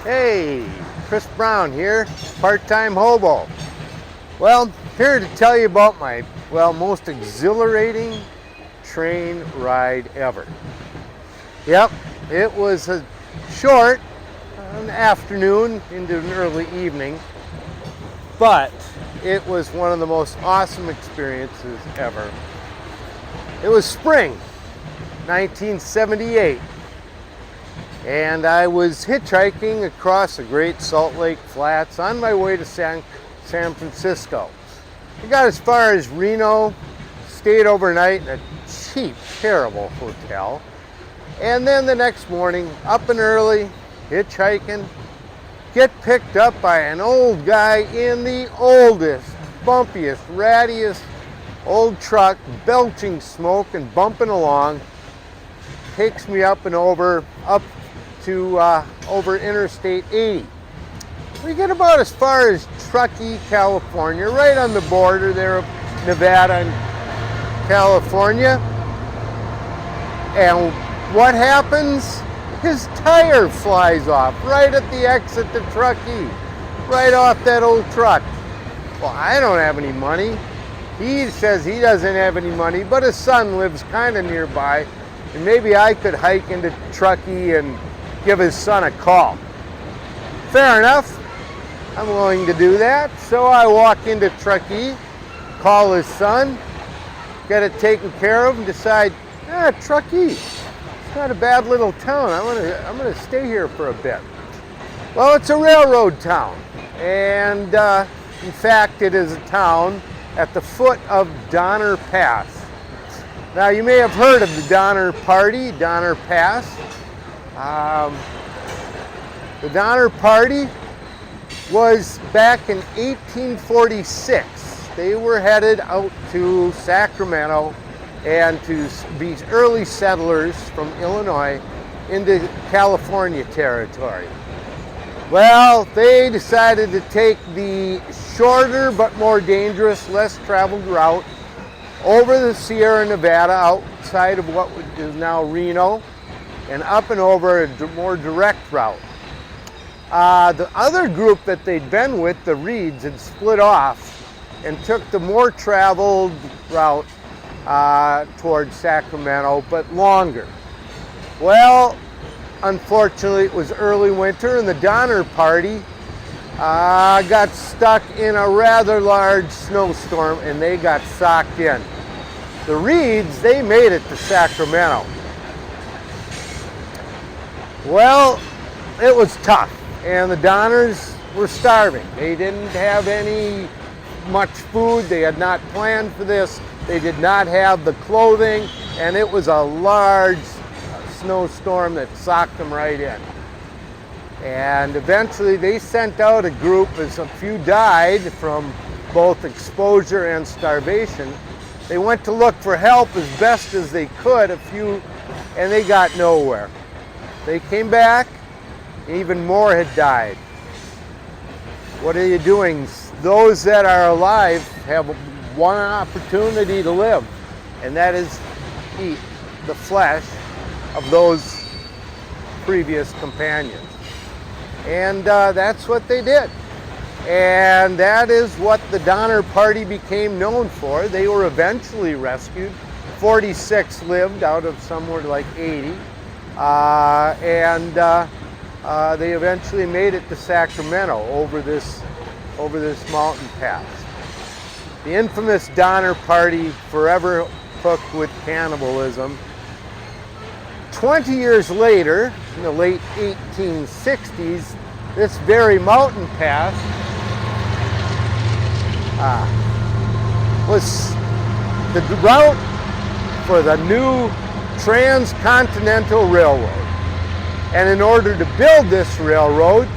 Hey, Chris Brown here, part-time hobo. Well, here to tell you about my, most exhilarating train ride ever. Yep, it was a short an afternoon into an early evening, but it was one of the most awesome experiences ever. It was spring, 1978. And I was hitchhiking across the Great Salt Lake Flats on my way to San Francisco. I got as far as Reno, stayed overnight in a cheap, terrible hotel. And then the next morning, up and early, hitchhiking, get picked up by an old guy in the oldest, bumpiest, rattiest old truck, belching smoke and bumping along. Takes me up and over Interstate 80. We get about as far as Truckee, California, right on the border there of Nevada and California. And what happens? His tire flies off right at the exit to Truckee, right off that old truck. Well, I don't have any money. He says he doesn't have any money, but his son lives kind of nearby, and maybe I could hike into Truckee and give his son a call. Fair enough. I'm willing to do that. So I walk into Truckee, call his son, get it taken care of, and decide, Truckee, it's not a bad little town. I'm gonna stay here for a bit. Well, it's a railroad town, and in fact, it is a town at the foot of Donner Pass. Now, you may have heard of the Donner Party, Donner Pass. The Donner Party was back in 1846. They were headed out to Sacramento and to be early settlers from Illinois into California territory. Well, they decided to take the shorter but more dangerous, less traveled route over the Sierra Nevada outside of what is now Reno, and up and over a more direct route. The other group that they'd been with, the Reeds, had split off and took the more traveled route towards Sacramento, but longer. Well, unfortunately, it was early winter, and the Donner Party got stuck in a rather large snowstorm, and they got socked in. The Reeds, they made it to Sacramento. Well, it was tough, and the Donners were starving. They didn't have much food. They had not planned for this. They did not have the clothing, and it was a large snowstorm that socked them right in. And eventually they sent out a group, as a few died from both exposure and starvation. They went to look for help as best as they could, and they got nowhere. They came back, even more had died. What are you doing? Those that are alive have one opportunity to live, and that is eat the flesh of those previous companions. And that's what they did. And that is what the Donner Party became known for. They were eventually rescued. 46 lived out of somewhere like 80. They eventually made it to Sacramento over this mountain pass. The infamous Donner Party, forever hooked with cannibalism. 20 years later, in the late 1860s, this very mountain pass was the route for the new Transcontinental Railroad. And in order to build this railroad,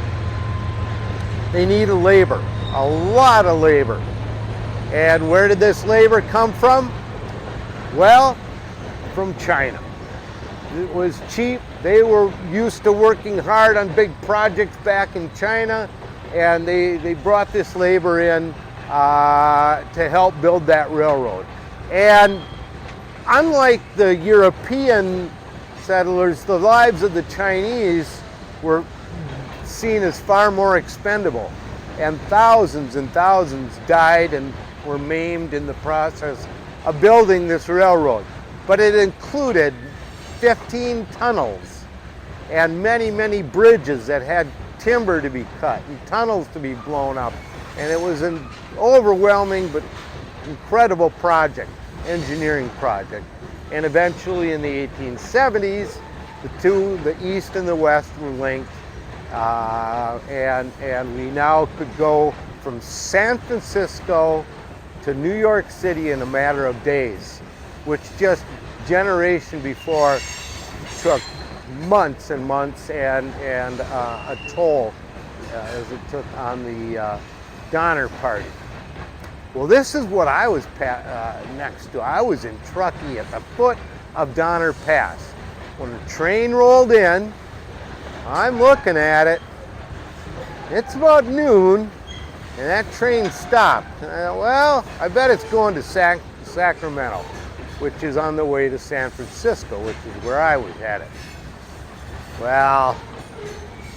they needed labor, a lot of labor. And where did this labor come from? Well, from China. It was cheap. They were used to working hard on big projects back in China, and they brought this labor in to help build that railroad. And unlike the European settlers, the lives of the Chinese were seen as far more expendable. And thousands died and were maimed in the process of building this railroad. But it included 15 tunnels and many bridges that had timber to be cut and tunnels to be blown up. And it was an overwhelming but incredible project, engineering project. And eventually in the 1870s, the east and the west were linked, and we now could go from San Francisco to New York City in a matter of days, which just generation before took months and months and a toll as it took on the Donner Party. Well, this is what I was next to. I was in Truckee at the foot of Donner Pass. When the train rolled in, I'm looking at it. It's about noon, and that train stopped. Well, I bet it's going to Sacramento, which is on the way to San Francisco, which is where I was headed. Well,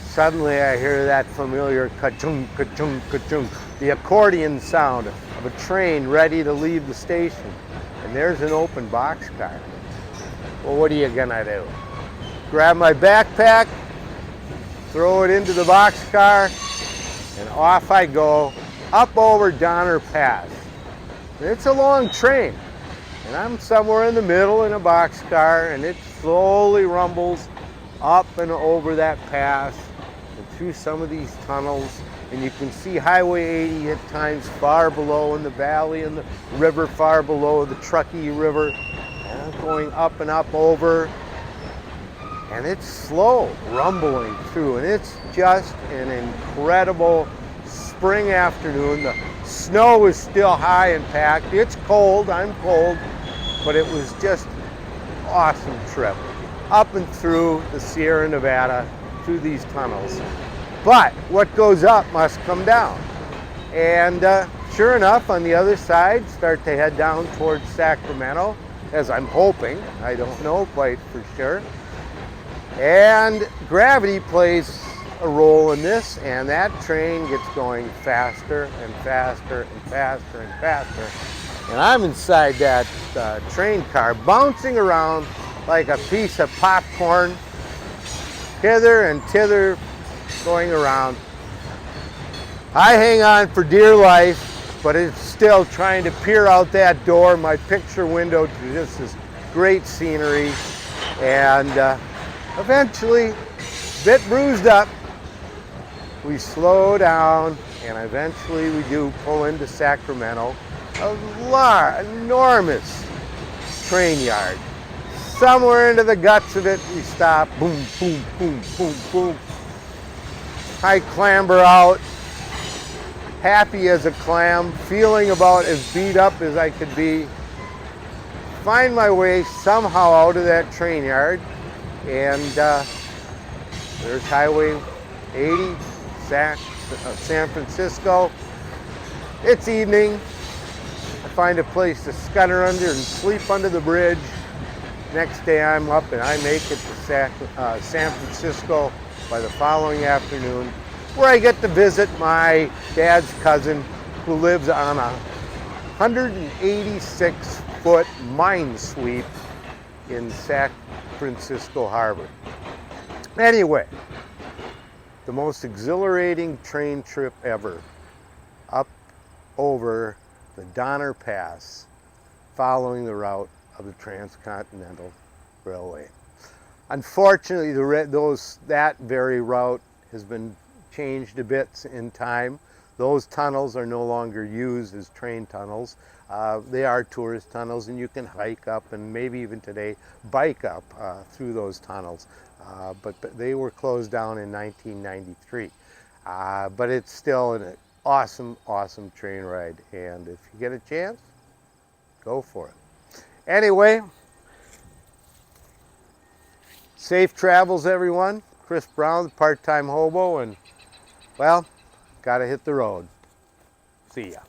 suddenly I hear that familiar ka-chung, ka-chung, ka-chung, the accordion sound of a train ready to leave the station. And there's an open boxcar. Well, what are you gonna do? Grab my backpack, throw it into the boxcar, and off I go, up over Donner Pass. And it's a long train, and I'm somewhere in the middle in a boxcar, and it slowly rumbles up and over that pass and through some of these tunnels. And you can see Highway 80 at times far below in the valley, and the river far below, the Truckee River, and going up and up over. And it's slow rumbling through, and it's just an incredible spring afternoon. The snow is still high and packed. It's cold, I'm cold, but it was just an awesome trip up and through the Sierra Nevada, through these tunnels. But what goes up must come down. And sure enough, on the other side, start to head down towards Sacramento, as I'm hoping. I don't know quite for sure. And gravity plays a role in this, and that train gets going faster and faster and faster and faster. And I'm inside that train car, bouncing around like a piece of popcorn, hither and thither, going around. I hang on for dear life, but it's still trying to peer out that door, my picture window, to just this great scenery. And eventually, a bit bruised up, we slow down, and eventually we do pull into Sacramento, a large, enormous train yard. Somewhere into the guts of it, we stop, boom, boom, boom, boom, boom. I clamber out, happy as a clam, feeling about as beat up as I could be. Find my way somehow out of that train yard, and there's Highway 80, San Francisco. It's evening. I find a place to scudder under and sleep under the bridge. Next day I'm up and I make it to San Francisco by the following afternoon, where I get to visit my dad's cousin who lives on a 186-foot mine sweep in San Francisco Harbor. Anyway, the most exhilarating train trip ever, up over the Donner Pass, following the route of the Transcontinental Railway. Unfortunately, that very route has been changed a bit in time. Those tunnels are no longer used as train tunnels. They are tourist tunnels, and you can hike up and maybe even today bike up through those tunnels. But they were closed down in 1993. But it's still an awesome, awesome train ride. And if you get a chance, go for it. Anyway, safe travels, everyone. Chris Brown, the part-time hobo, and, well, gotta hit the road. See ya.